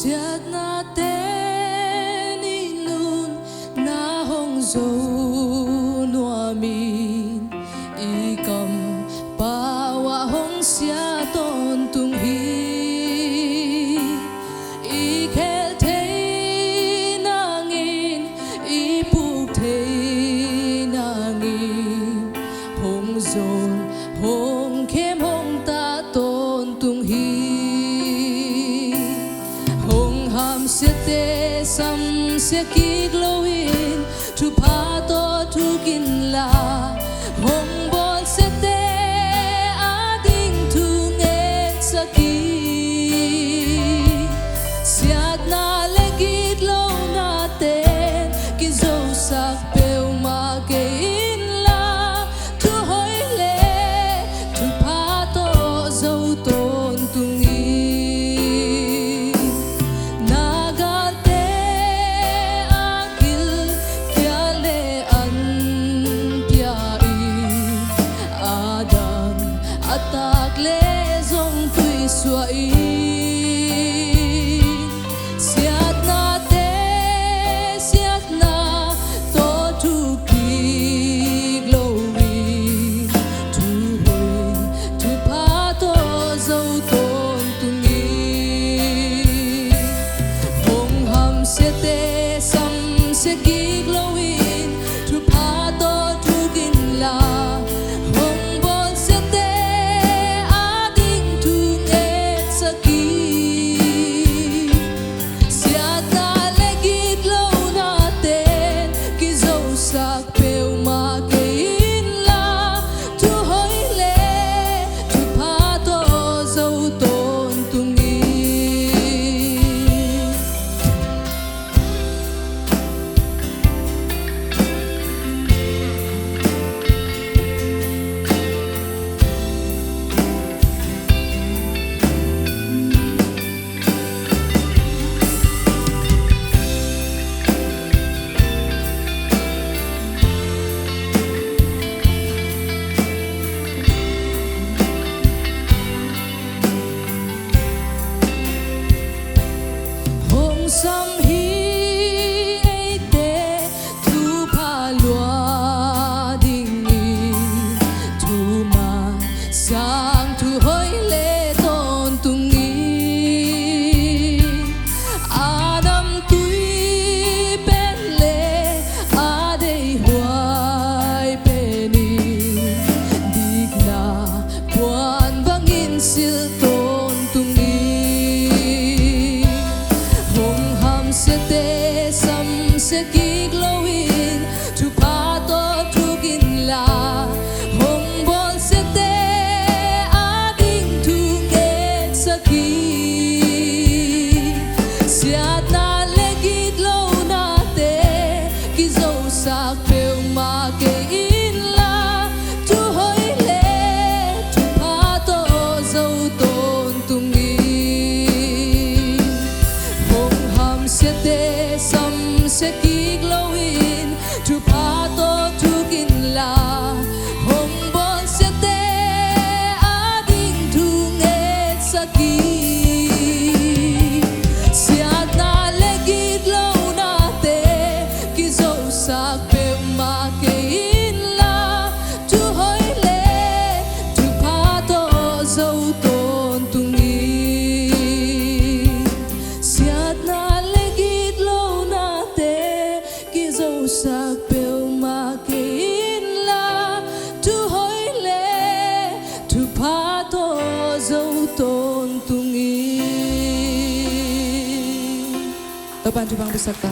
siat na ten inun na hong zo nuamin ikam pawa hong sia ton tung hi ikel thei nangin ipuk thei nangin hong zon hong kem hong ta ton tung hi hong ham siate sam se ki glowin tu pa to tu kin la hong bon siate ading tu nge saki siat na legit lo na ten ki zo sak peu ma ke in la tu hoi le tu pa to zo ton tung atak le zong tui suai siat na te siat na to tu ki glory tu hui tu pa to zo ton tung i hong ham se te sam se ki glory tu pa to tu kin la sak peu ma ke in la tu hoi le tu pa to zo ton tung sam hi ei te tu pa lua ding ni tu ma sang tu hoi le ton tung ni adam tui pen le a dei huai pe ni digna puan bangin sil ton tung ni se te sam se ki glowin tu pa to tu kin la hong bon se te ading tu get saki siat na legit lo na te ki zo sak peu ma ke in la tu hoi le tu pa to zo ton tung se te sam se ki glowin tu pa to tu kin la hong bon se te ading tu nge saki siat na legit lo na te ki zo sak peu ma ke in la tu hoi le tu pa to zo ton tung siat na sak peu ma ke in la tu hoi le tu pa to zo ton tung i. Ban tu bang beserta